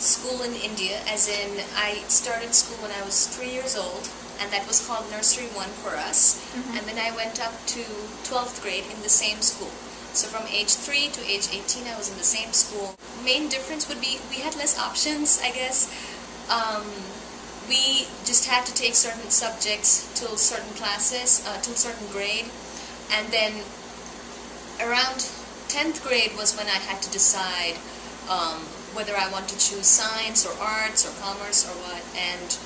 school in India, as in I started school when I was 3 years old, and that was called Nursery 1 for us. And then I went up to 12th grade in the same school. So from age 3 to age 18, I was in the same school. Main difference would be we had less options, I guess. We just had to take certain subjects till certain classes, till certain grade, and then around 10th grade was when I had to decide whether I want to choose science or arts or commerce or what, and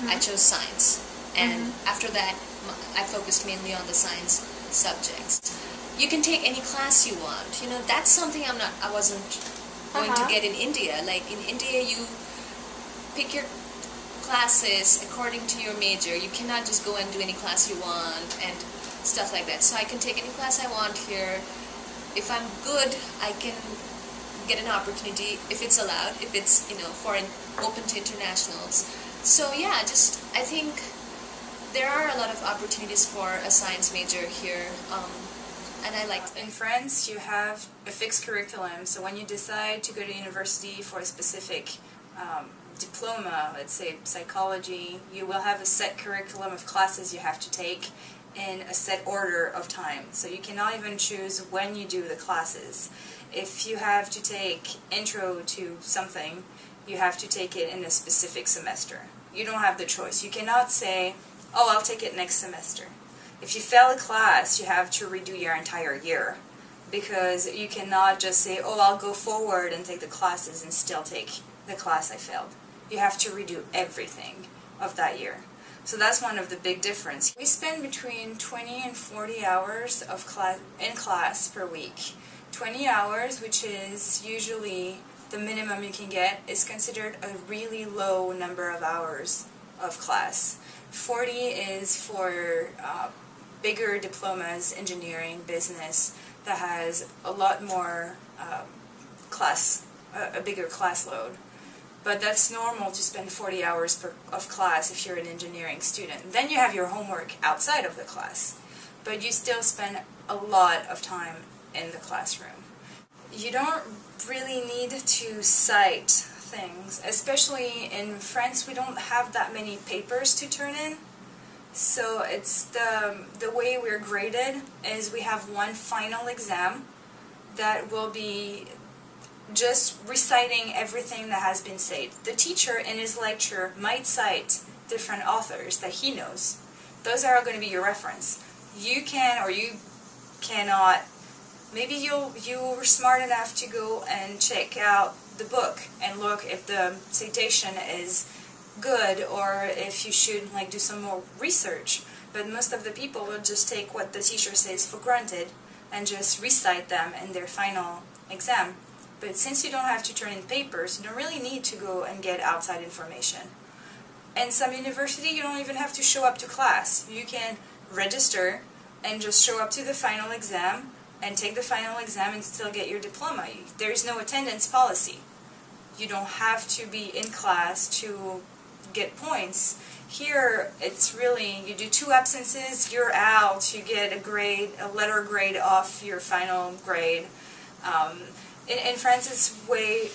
I chose science. And after that, I focused mainly on the science subjects. You can take any class you want. You know, that's something I wasn't going to get in India. Like in India, you pick your classes according to your major. You cannot just go and do any class you want and stuff like that. So I can take any class I want here. If I'm good, I can get an opportunity if it's allowed, if it's, you know, foreign, open to internationals. So yeah, I think there are a lot of opportunities for a science major here, and I like in France you have a fixed curriculum, so when you decide to go to university for a specific diploma, let's say psychology, you will have a set curriculum of classes you have to take in a set order of time. So you cannot even choose when you do the classes. If you have to take intro to something, you have to take it in a specific semester. You don't have the choice. You cannot say, oh, I'll take it next semester. If you fail a class, you have to redo your entire year, because you cannot just say, oh, I'll go forward and take the classes and still take the class I failed. You have to redo everything of that year. So that's one of the big differences. We spend between 20 and 40 hours of in class per week. 20 hours, which is usually the minimum you can get, is considered a really low number of hours of class. 40 is for bigger diplomas, engineering, business, that has a lot more a bigger class load. But that's normal to spend 40 hours of class if you're an engineering student. Then you have your homework outside of the class, but you still spend a lot of time in the classroom. You don't really need to cite things, especially in France. We don't have that many papers to turn in. So it's the way we're graded is we have one final exam that will be just reciting everything that has been said. The teacher in his lecture might cite different authors that he knows. Those are going to be your reference. You can or you cannot. Maybe you were smart enough to go and check out the book and look if the citation is good or if you should do some more research. But most of the people will just take what the teacher says for granted and just recite them in their final exam. But since you don't have to turn in papers, you don't really need to go and get outside information. In some university, you don't even have to show up to class. You can register and just show up to the final exam and take the final exam and still get your diploma. There is no attendance policy. You don't have to be in class to get points. Here, it's really, you do 2 absences, you're out, you get a letter grade off your final grade. In France, it's way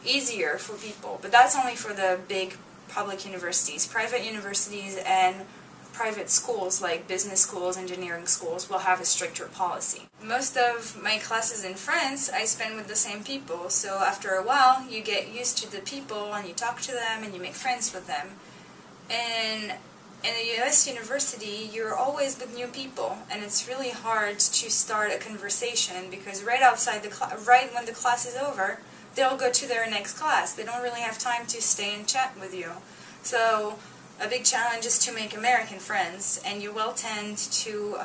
easier for people, but that's only for the big public universities. Private universities and private schools like business schools, engineering schools will have a stricter policy. Most of my classes in France I spend with the same people, so after a while you get used to the people and you talk to them and you make friends with them. And in a US university, you're always with new people, and it's really hard to start a conversation because right when the class is over, they'll go to their next class. They don't really have time to stay and chat with you. So a big challenge is to make American friends, and you will tend to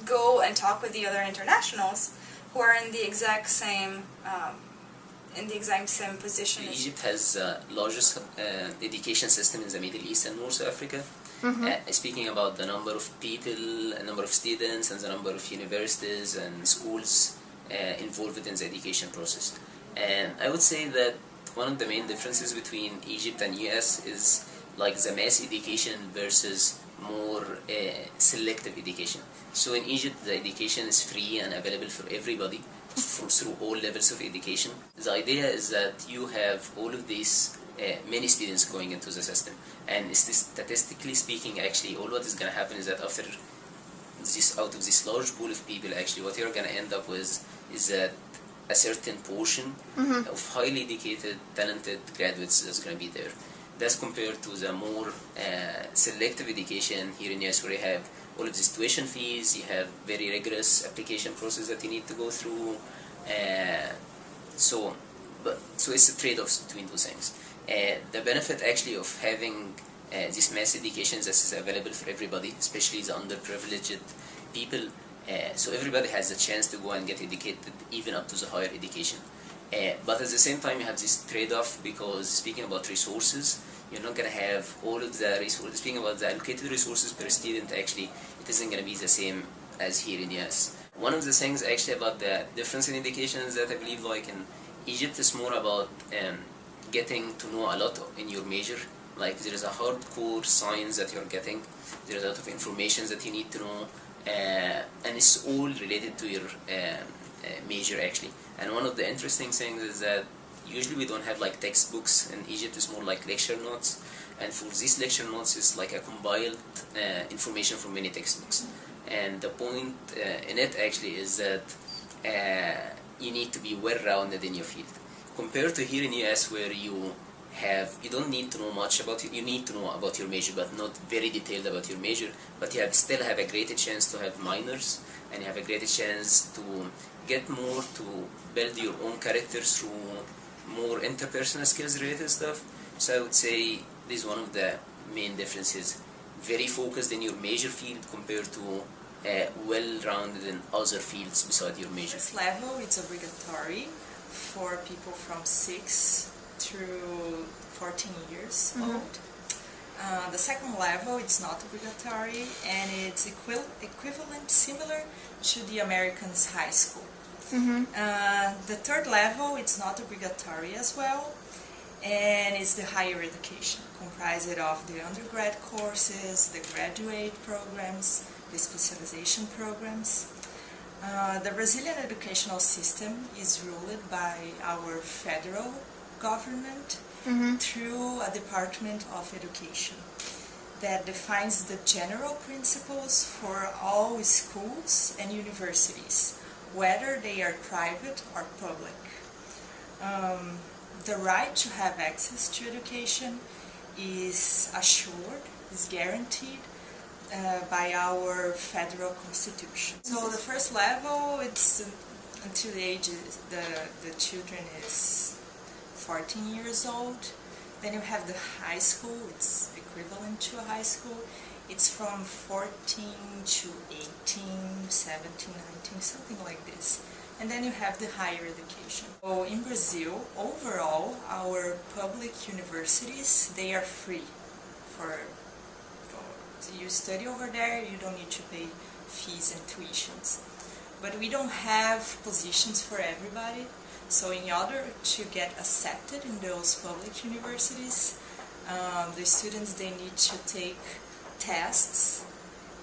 go and talk with the other internationals who are in the exact same position. Egypt has the largest education system in the Middle East and North Africa. Speaking about the number of people, number of students, and the number of universities and schools involved in the education process. And I would say that one of the main differences between Egypt and US is the mass education versus more selective education. So in Egypt, the education is free and available for everybody, through all levels of education. The idea is that you have all of these many students going into the system, and statistically speaking, actually, all what is going to happen is that after this, out of this large pool of people, actually, what you're going to end up with is that a certain portion of highly educated, talented graduates is going to be there. That's compared to the more selective education here in the US, where you have all of these tuition fees, you have very rigorous application process that you need to go through. So it's a trade-off between those things. The benefit actually of having this mass education that is available for everybody, especially the underprivileged people, so everybody has a chance to go and get educated, even up to the higher education. But at the same time, you have this trade-off, because speaking about resources, you're not going to have all of the resources. Speaking about the allocated resources per student, actually, it isn't going to be the same as here in the US. One of the things actually about the difference in education is that I believe, like in Egypt, it's more about getting to know a lot in your major. Like there is a hardcore science that you're getting, there's a lot of information that you need to know, and it's all related to your major actually. And one of the interesting things is that usually we don't have like textbooks in Egypt, it's more like lecture notes, and for these lecture notes it's like a compiled information from many textbooks. And the point in it actually is that you need to be well-rounded in your field, compared to here in the US, where you don't need to know much about it. You need to know about your major, but not very detailed about your major. But you still have a greater chance to have minors, and you have a greater chance to get more, to build your own character through more interpersonal skills related stuff. So I would say this is one of the main differences. Very focused in your major field compared to well-rounded in other fields beside your major. This level is obligatory for people from 6 through 14 years old. The second level it's not obligatory, and it's equivalent, similar to the Americans' high school. The third level it's not obligatory as well, and it's the higher education, comprised of the undergrad courses, the graduate programs, the specialization programs. The Brazilian educational system is ruled by our federal government through a Department of Education that defines the general principles for all schools and universities, whether they are private or public. The right to have access to education is assured, is guaranteed by our federal constitution. So the first level, it's until the age the children is 14 years old. Then you have the high school, it's equivalent to a high school. It's from 14 to 18, 17, 19, something like this. And then you have the higher education. So in Brazil, overall, our public universities, they are free. You study over there, you don't need to pay fees and tuitions. But we don't have positions for everybody. So in order to get accepted in those public universities, the students, they need to take tests,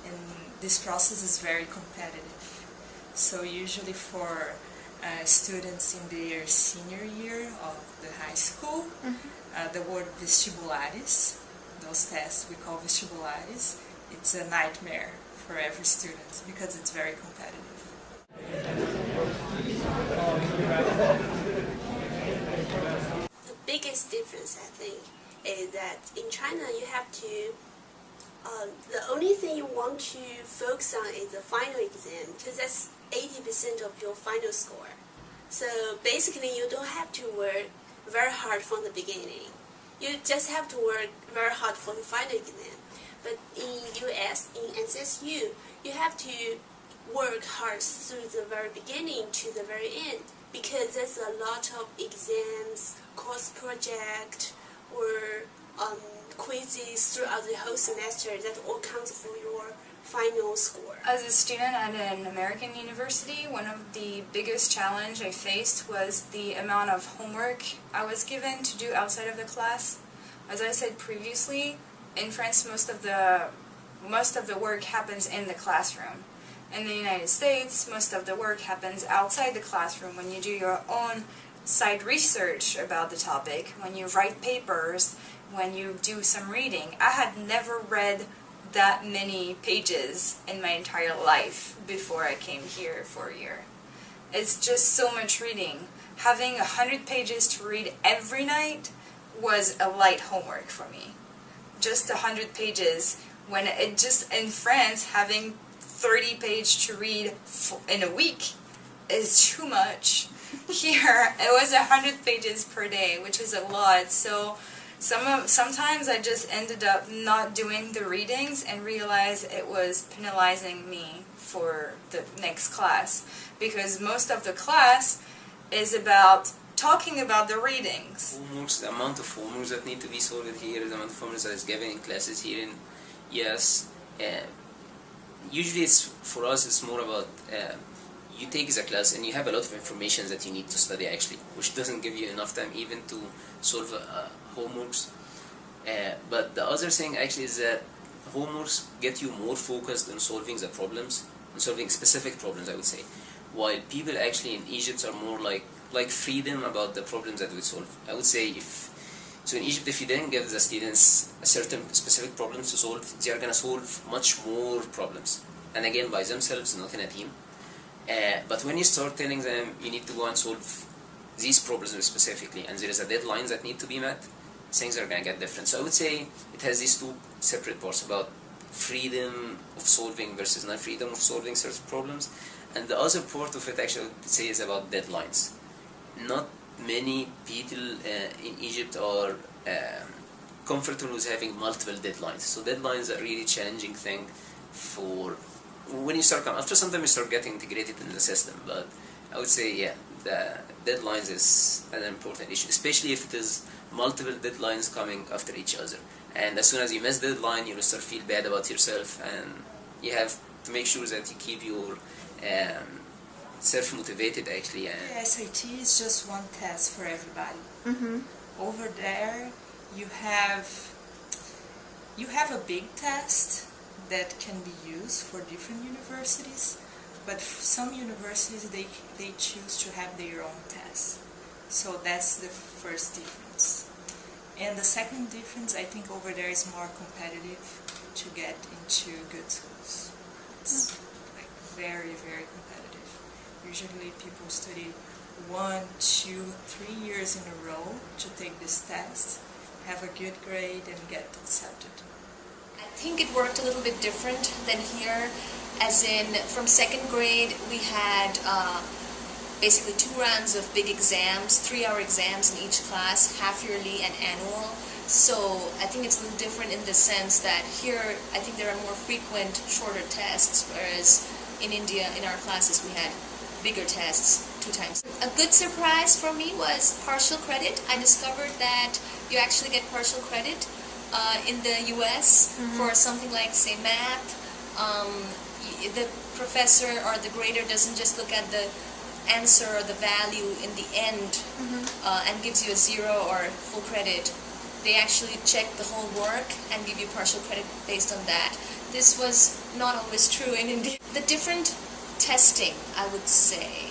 and this process is very competitive. So usually for students in their senior year of the high school, the word vestibulares, those tests we call vestibulares, it's a nightmare for every student because it's very competitive. The biggest difference, I think, is that in China you have to, the only thing you want to focus on is the final exam, because that's 80% of your final score. So basically you don't have to work very hard from the beginning. You just have to work very hard for the final exam. But in US, in SSU, you have to work hard through the very beginning to the very end, because there's a lot of exams, course project, or quizzes throughout the whole semester that all counts for your final score. As a student at an American university, one of the biggest challenge I faced was the amount of homework I was given to do outside of the class. As I said previously, in France most of the work happens in the classroom. In the United States, most of the work happens outside the classroom when you do your own side research about the topic, when you write papers, when you do some reading. I had never read that many pages in my entire life before I came here for a year. It's just so much reading. Having 100 pages to read every night was a light homework for me. Just 100 pages, when it just in France, having 30 pages to read in a week is too much. Here, it was 100 pages per day, which is a lot. So sometimes I just ended up not doing the readings and realized it was penalizing me for the next class, because most of the class is about talking about the readings. Homeworks, the amount of homeworks that need to be solved here, the amount of homeworks that is given in classes here in US. Usually it's, for us, it's more about you take the class and you have a lot of information that you need to study actually, which doesn't give you enough time even to solve homeworks. But the other thing actually is that homeworks get you more focused on solving the problems, on solving specific problems, I would say, while people actually in Egypt are more like freedom about the problems that we solve. I would say so in Egypt, if you then give the students a certain specific problems to solve, they are going to solve much more problems, and again by themselves, not in a team. But when you start telling them you need to go and solve these problems specifically, and there is a deadline that need to be met, things are going to get different. So I would say it has these two separate parts about freedom of solving versus not freedom of solving certain problems, and the other part of it actually I would say is about deadlines. Not many people in Egypt are comfortable with having multiple deadlines. So deadlines are a really challenging thing for when you start, after some time you start getting integrated in the system. But I would say, yeah, the deadlines is an important issue, especially if it is multiple deadlines coming after each other. And as soon as you miss the deadline, you will start to feel bad about yourself, and you have to make sure that you keep your self-motivated actually. The SAT is just one test for everybody. Over there, you have a big test that can be used for different universities, but some universities they choose to have their own test. So that's the first difference. And the second difference, I think over there is more competitive to get into good schools. It's like very, very competitive. Usually people study 1, 2, 3 years in a row to take this test, have a good grade, and get accepted. I think it worked a little bit different than here, as in from second grade we had basically 2 rounds of big exams, 3-hour exams in each class, half-yearly and annual. So I think it's a little different in the sense that here I think there are more frequent, shorter tests, whereas in India, in our classes, we had bigger tests 2 times. A good surprise for me was partial credit. I discovered that you actually get partial credit in the US for something like, say, math. The professor or the grader doesn't just look at the answer or the value in the end and gives you a 0 or full credit. They actually check the whole work and give you partial credit based on that. This was not always true in India. The different testing, I would say,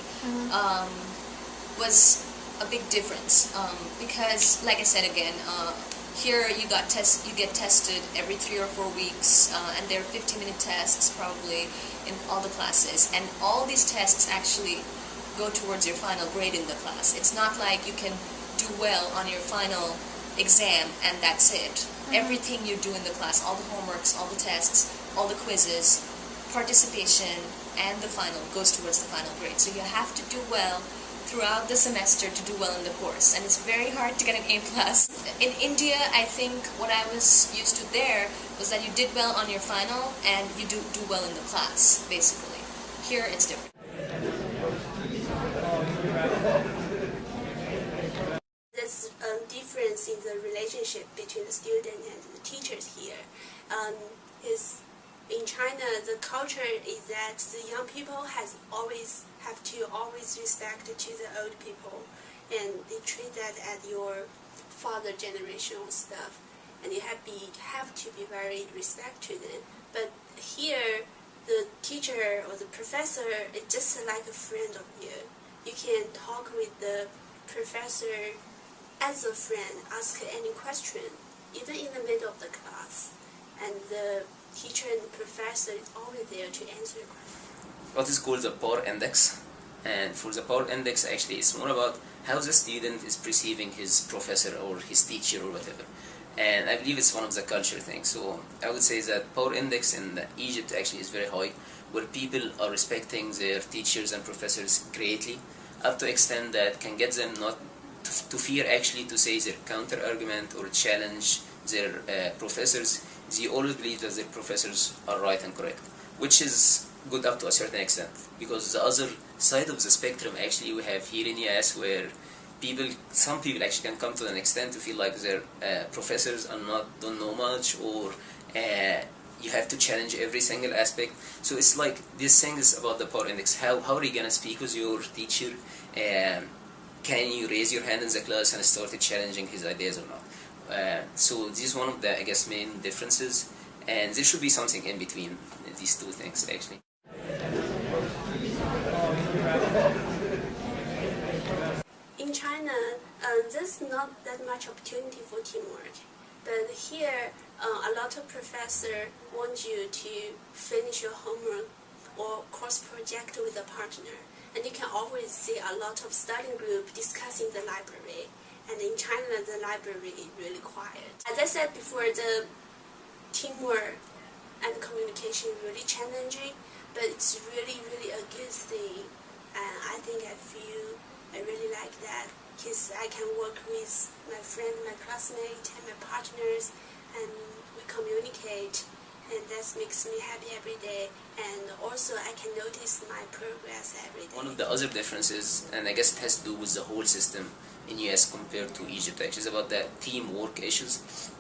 was a big difference because, like I said again, here you get tested every 3 or 4 weeks, and there are 15-minute tests probably in all the classes, and all these tests actually go towards your final grade in the class. It's not like you can do well on your final exam and that's it. Everything you do in the class, all the homeworks, all the tests, all the quizzes, participation, and the final goes towards the final grade. So you have to do well throughout the semester to do well in the course, and it's very hard to get an A+. In India, I think what I was used to there was that you did well on your final and you do well in the class, basically. Here it's different. There's a difference in the relationship between the student and the teachers here. Is in China, the culture is that the young people have to always respect to the old people, and they treat that as your father generational stuff, and you have to be very respect to them. But here, the teacher or the professor is just like a friend of you. You can talk with the professor as a friend, ask any question, even in the middle of the class. And the teacher and the professor is always there to answer your question. What is called the power index. And for the power index, actually, it's more about how the student is perceiving his professor or his teacher or whatever. And I believe it's one of the culture things. So I would say that power index in Egypt actually is very high, where people are respecting their teachers and professors greatly, up to extent that can get them not to fear actually to say their counter argument or challenge their professors. They always believe that their professors are right and correct, which is good up to a certain extent, because the other side of the spectrum actually we have here in US, where some people actually can come to an extent to feel like their professors don't know much, or you have to challenge every single aspect. So it's like this thing is about the power index. How are you gonna speak with your teacher? Can you raise your hand in the class and start challenging his ideas or not? So this is one of the, I guess, main differences, and there should be something in between these two things actually. In China, there's not that much opportunity for teamwork, but here a lot of professors want you to finish your homework or course project with a partner, and you can always see a lot of study group discussing the library. And in China, the library is really quiet. As I said before, the teamwork and communication is really challenging, but it's really, really a good thing. And I think I really like that, because I can work with my friend, my classmates, and my partners, and we communicate, and that makes me happy every day. And also, I can notice my progress every day. One of the other differences, and I guess it has to do with the whole system in US compared to Egypt, actually, is about the teamwork issues.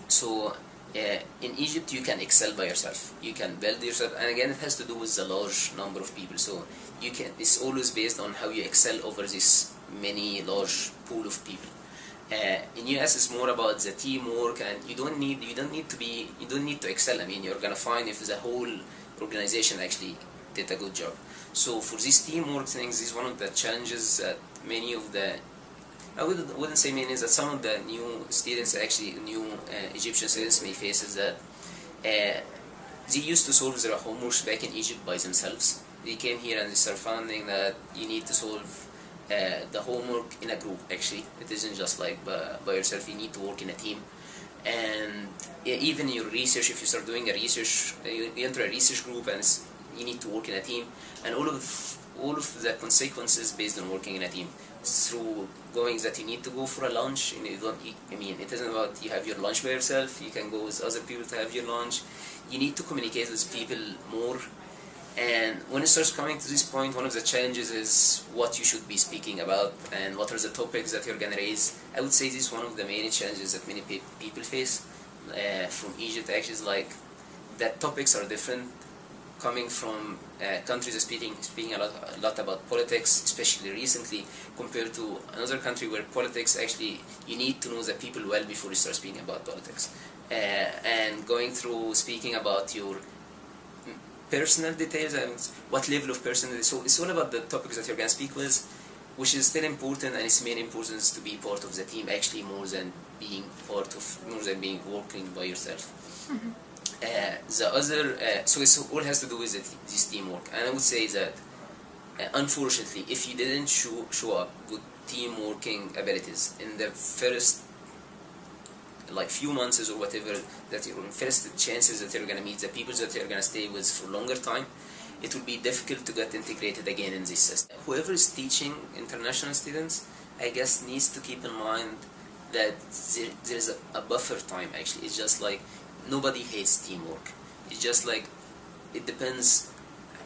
So in Egypt, you can excel by yourself. You can build yourself, and again, it has to do with the large number of people. So it's always based on how you excel over this many large pool of people. In US, it's more about the teamwork, and you don't need to excel. I mean, you're gonna find if the whole organization actually did a good job. So for these teamwork things, this is one of the challenges that many of the, I wouldn't say many, that some of the new students, actually new Egyptian students may face, is that they used to solve their homeworks back in Egypt by themselves. They came here and they started finding that you need to solve the homework in a group. Actually, it isn't just like by yourself. You need to work in a team. And even your research, if you start doing a research, you enter a research group, and you need to work in a team. And all of the consequences based on working in a team, through going that you need to go for a lunch, and you don't eat, I mean, it isn't about you have your lunch by yourself. You can go with other people to have your lunch. You need to communicate with people more. And when it starts coming to this point, one of the challenges is what you should be speaking about and what are the topics that you're going to raise. I would say this is one of the main challenges that many people face from Egypt. Actually, is like that topics are different coming from countries that speaking a lot about politics, especially recently, compared to another country where politics, actually, you need to know the people well before you start speaking about politics. And going through speaking about your personal details and what level of personality. So it's all about the topics that you're going to speak with, which is still important, and its main importance to be part of the team, actually, more than being working by yourself. Mm-hmm. The other, so it all has to do with this teamwork, and I would say that unfortunately, if you didn't show up good team working abilities in the first few months or whatever, that your first chances that you're going to meet the people that you're going to stay with for longer time, it will be difficult to get integrated again in this system. Whoever is teaching international students, I guess, needs to keep in mind that there's a buffer time. Actually, it's just like nobody hates teamwork. It's just like it depends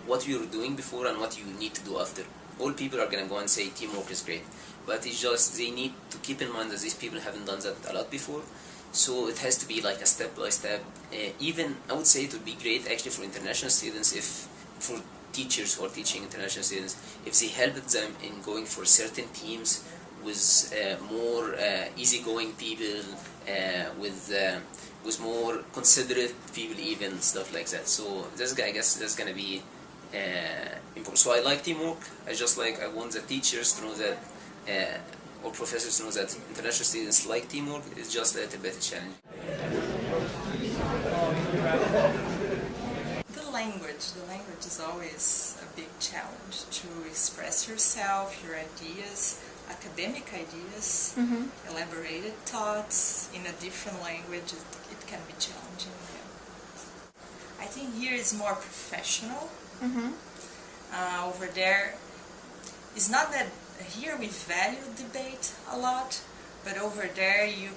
what you're doing before and what you need to do after. All people are going to go and say teamwork is great, but it's just they need to keep in mind that these people haven't done that a lot before. So it has to be like a step-by-step. Even, I would say it would be great actually for international students, for teachers who are teaching international students, if they helped them in going for certain teams with more easygoing people, with more considerate people, even stuff like that. So I guess that's gonna be important. So I like teamwork. I want the teachers to know that, or professors to know that international students like teamwork. It's just a little bit a challenge. The language is always a big challenge to express yourself, your ideas, academic ideas, elaborated thoughts in a different language. It can be challenging. Yeah. I think here is more professional. Over there, it's not that here we value debate a lot, but over there you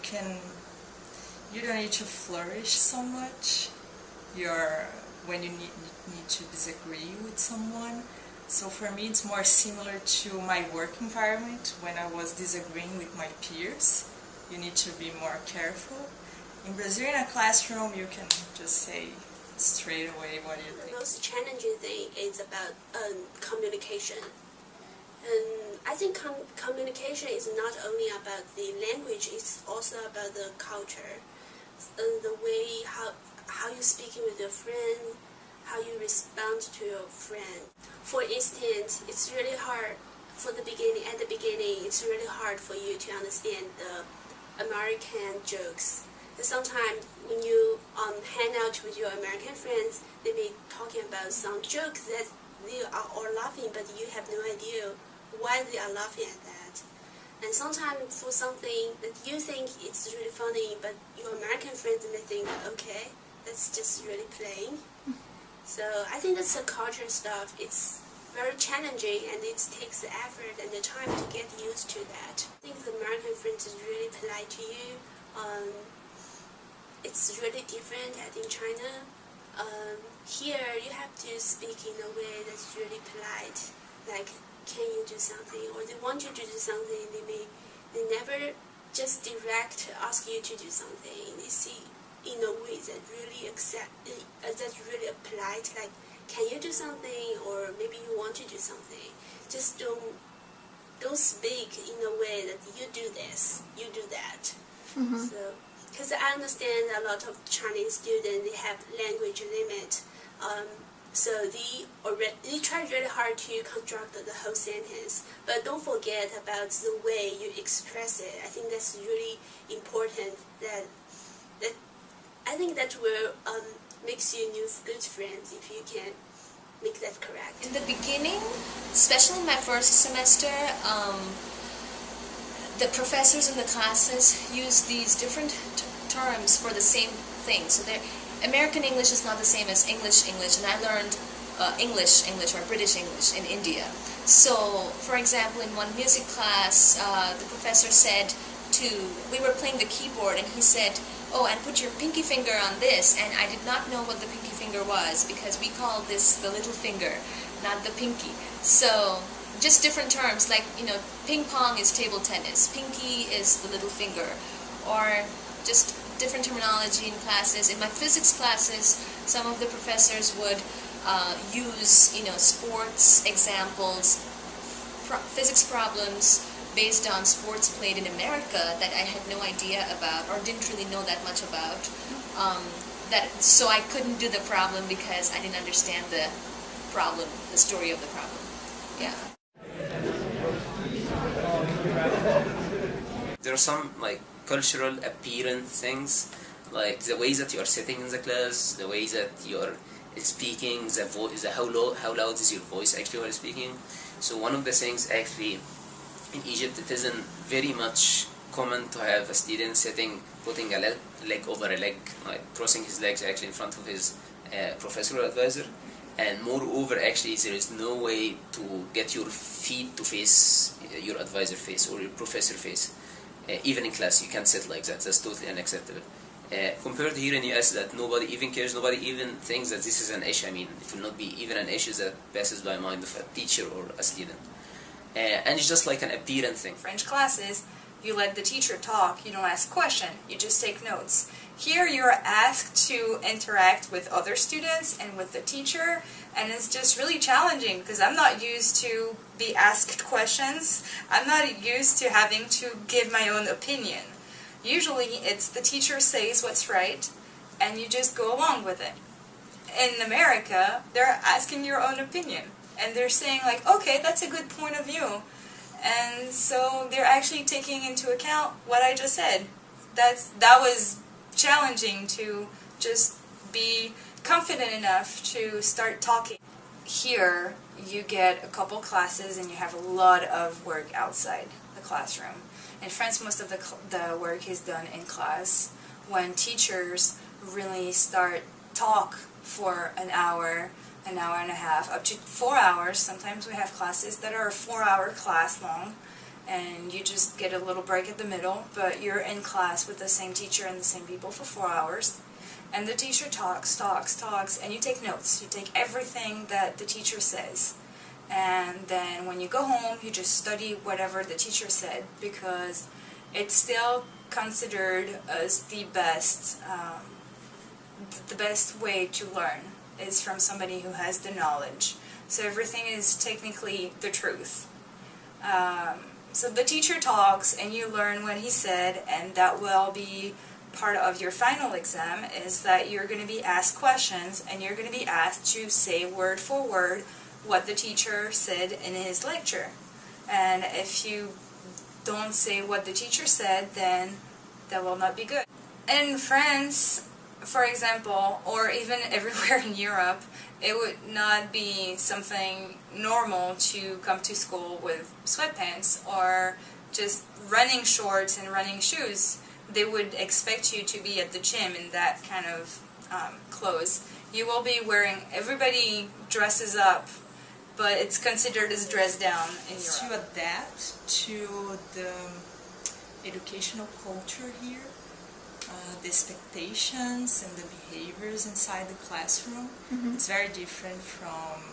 don't need to flourish so much. When you need to disagree with someone. So for me it's more similar to my work environment when I was disagreeing with my peers. You need to be more careful. In Brazil, in a classroom, you can just say straight away what you think. The most challenging thing is about communication. And I think communication is not only about the language, it's also about the culture. The way how you speaking with your friend, how you respond to your friend. For instance, it's really hard at the beginning, it's really hard for you to understand the American jokes. And sometimes when you hang out with your American friends, they be talking about some jokes that they are all laughing, but you have no idea why they are laughing at that. And sometimes for something that you think it's really funny, but your American friends may think, okay, that's just really playing. So I think that's the culture stuff. It's very challenging and it takes the effort and the time to get used to that. I think the American friends is really polite to you. It's really different in China. Here you have to speak in a way that's really polite, like can you do something, or they want you to do something. They never just direct ask you to do something. They see in a way that really that's really polite, like can you do something, or maybe you want to do something. Just don't speak in a way that you do this, you do that. So because I understand a lot of Chinese students, they have language limit, so they try really hard to construct the whole sentence, but don't forget about the way you express it. I think that's really important. I think that will makes you new good friends if you can make that correct. In the beginning, especially in my first semester, the professors in the classes use these different terms for the same thing. So American English is not the same as English, and I learned English or British English in India. So, for example, in one music class, the professor said we were playing the keyboard, and he said, oh, and put your pinky finger on this, and I did not know what the pinky finger was, because we called this the little finger, not the pinky. So, just different terms, like, ping pong is table tennis, pinky is the little finger, or just different terminology in classes. In my physics classes, some of the professors would use, sports examples, physics problems based on sports played in America that I had no idea about or didn't really know that much about. So I couldn't do the problem because I didn't understand the problem, the story of the problem. Yeah. There are some cultural apparent things, like the way that you are sitting in the class, the way that you are speaking, the voice, how loud is your voice actually while speaking. So one of the things actually in Egypt, it isn't very much common to have a student putting a leg over a leg, crossing his legs actually in front of his professor or advisor. And moreover, actually, there is no way to get your feet to face your advisor face or your professor face. Even in class, you can't sit like that. That's totally unacceptable. Compared to here in the US, that nobody even cares, nobody even thinks that this is an issue. I mean, it will not be even an issue that passes by mind of a teacher or a student. And it's just like an apparent thing. French classes, You let the teacher talk, you don't ask question, you just take notes. Here you're asked to interact with other students and with the teacher, and it's just really challenging because I'm not used to be asked questions. I'm not used to having to give my own opinion. Usually it's the teacher says what's right, and you just go along with it. In America, they're asking your own opinion, and they're saying like, okay, that's a good point of view. And so they're actually taking into account what I just said. That was challenging to just be confident enough to start talking. Here, you get a couple classes and you have a lot of work outside the classroom. In France, most of the work is done in class when teachers really start talk for an hour and a half, up to 4 hours. Sometimes we have classes that are a 4-hour class long, and you just get a little break at the middle, but you're in class with the same teacher and the same people for 4 hours. And the teacher talks, and you take notes. You take everything that the teacher says. And then when you go home, you just study whatever the teacher said, because it's still considered as the best way to learn is from somebody who has the knowledge. So everything is technically the truth. So the teacher talks and you learn what he said, and that will be part of your final exam, is that you're going to be asked questions and you're going to be asked to say word for word what the teacher said in his lecture. And if you don't say what the teacher said, then that will not be good. In France, for example, or even everywhere in Europe, it would not be something normal to come to school with sweatpants or just running shorts and running shoes. They would expect you to be at the gym in that kind of clothes. You will be wearing, everybody dresses up, but it's considered as dress down in Europe. To adapt to the educational culture here, the expectations and the behaviors inside the classroom, it's very different from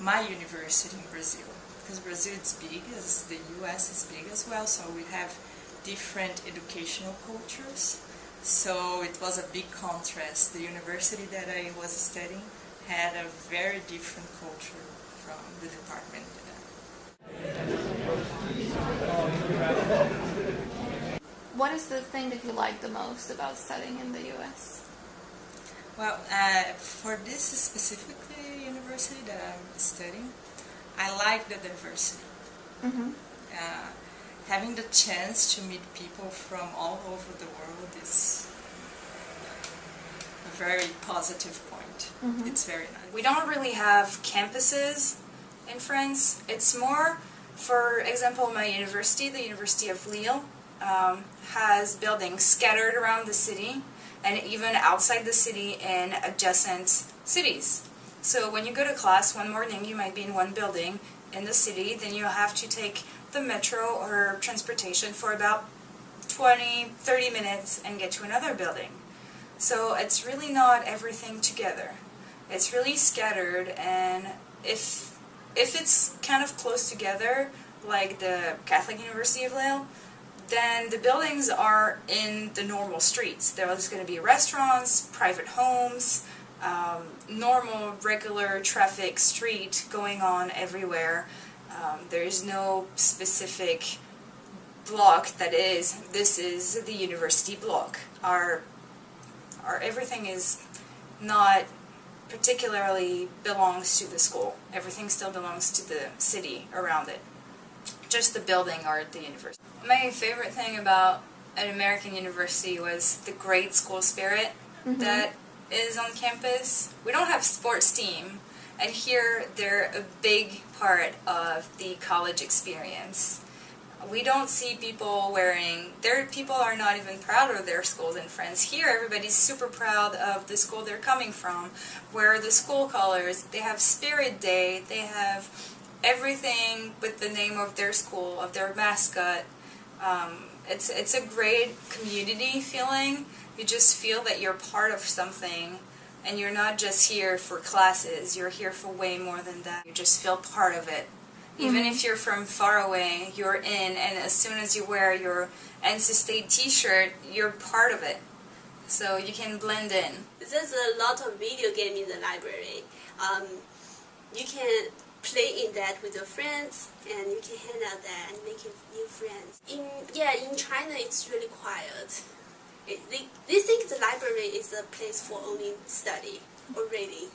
my university in Brazil. Because Brazil is big, as the US is big as well, so we have different educational cultures. So it was a big contrast. The university that I was studying had a very different culture from the department that What is the thing that you like the most about studying in the U.S.? Well, for this specifically university that I'm studying, I like the diversity. Having the chance to meet people from all over the world is a very positive point. It's very nice. We don't really have campuses in France. It's more, for example, my university, the University of Lille, has buildings scattered around the city and even outside the city in adjacent cities. So when you go to class one morning, you might be in one building in the city, then you have to take the metro or transportation for about 20-30 minutes and get to another building. So it's really not everything together. It's really scattered, and if it's kind of close together, like the Catholic University of Lille, then the buildings are in the normal streets. There's going to be restaurants, private homes, normal, regular traffic street going on everywhere. There is no specific block that this is the university block. Our everything is not particularly belongs to the school. Everything still belongs to the city around it. Just the building or the university. My favorite thing about an American university was the great school spirit that is on campus. We don't have sports team, and here they're a big part of the college experience. We don't see people people are not even proud of their schools in France. Here everybody's super proud of the school they're coming from, where the school colors, they have Spirit Day, they have everything with the name of their school, of their mascot. It's a great community feeling. You just feel that you're part of something, and you're not just here for classes. You're here for way more than that. You just feel part of it. Even if you're from far away, you're in, and as soon as you wear your NC State t-shirt, you're part of it. So you can blend in. There's a lot of video game in the library. You can play in that with your friends, and you can hang out there and make new friends. In China, it's really quiet. They think the library is a place for only study or reading,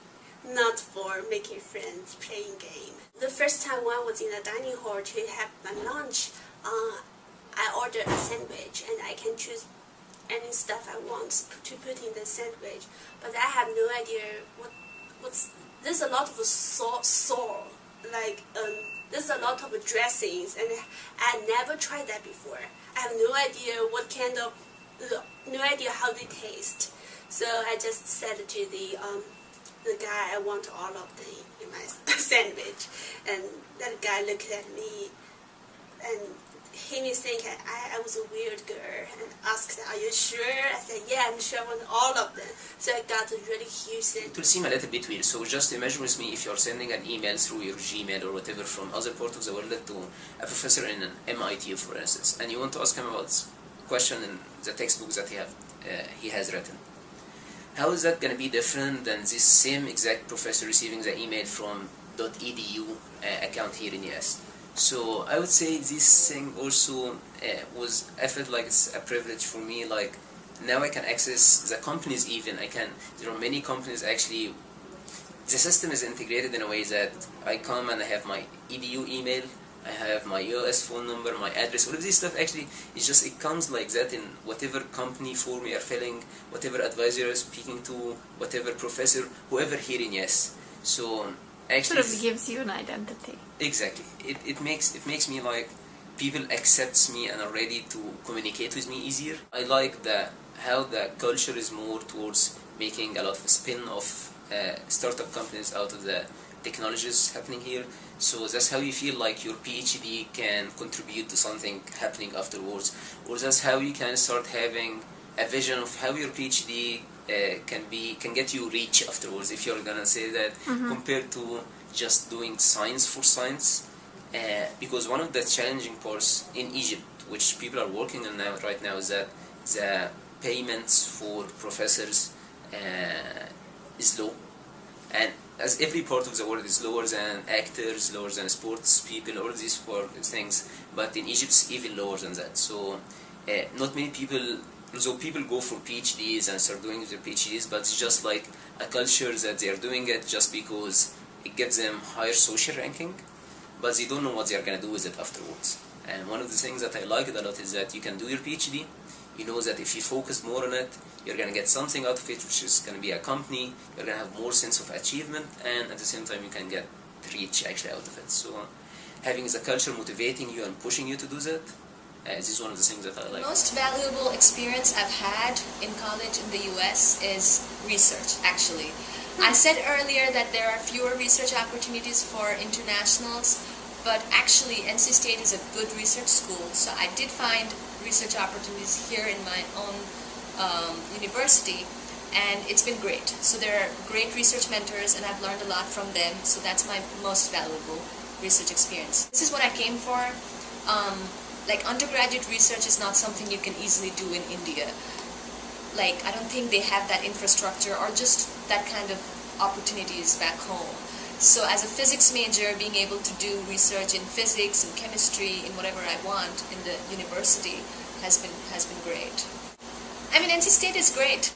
not for making friends, playing game. The first time when I was in the dining hall to have my lunch, I ordered a sandwich, and I can choose any stuff I want to put in the sandwich, but I have no idea what's. There's a lot of sauce, like there's a lot of dressings, and I never tried that before. I have no idea what kind of, no idea how they taste. So I just said to the guy, I want all of them in my sandwich, and that guy looked at me and he made me think I was a weird girl, and asked, are you sure? I said, yeah, I'm sure I want all of them. So I got a really huge sandwich. It will seem a little bit weird, so just imagine with me if you're sending an email through your Gmail or whatever from other part of the world to a professor in an MIT, for instance, and you want to ask him about a question in the textbook that he has written. How is that going to be different than this same exact professor receiving the email from .edu account here in US? So I would say this thing also I felt like it's a privilege for me. Like now I can access the companies even. There are many companies actually. The system is integrated in a way that I come and I have my EDU email, I have my US phone number, my address, all of this stuff actually it comes like that in whatever company form you are filling, whatever advisor you're speaking to, whatever professor, whoever here in US. So actually sort of gives you an identity. Exactly. It makes me like people accepts me and are ready to communicate with me easier. I like how the culture is more towards making a lot of spin of startup companies out of the technologies happening here. So that's how you feel like your PhD can contribute to something happening afterwards, or that's how you can start having a vision of how your PhD can get you reach afterwards, if you're gonna say that, compared to just doing science for science. Because one of the challenging parts in Egypt, which people are working on right now, is that the payments for professors is low, and as every part of the world is lower than actors, lower than sports people, all these things, but in Egypt it's even lower than that. So not many people, although people go for PhDs and start doing their PhDs, but it's just like a culture that they are doing it just because it gives them higher social ranking, but they don't know what they are going to do with it afterwards. And one of the things that I like a lot is that you can do your PhD, you know that if you focus more on it, you're going to get something out of it, which is going to be a company, you're going to have more sense of achievement, and at the same time you can get reach actually out of it. So having the culture motivating you and pushing you to do that, this is one of the things that I like. The most valuable experience I've had in college in the US is research, actually. I said earlier that there are fewer research opportunities for internationals, but actually NC State is a good research school, so I did find research opportunities here in my own university, and it's been great. So there are great research mentors, and I've learned a lot from them, so that's my most valuable research experience. This is what I came for. Like undergraduate research is not something you can easily do in India. Like I don't think they have that infrastructure or just that kind of opportunities back home. So as a physics major, being able to do research in physics and chemistry in whatever I want in the university has been great. I mean, NC State is great.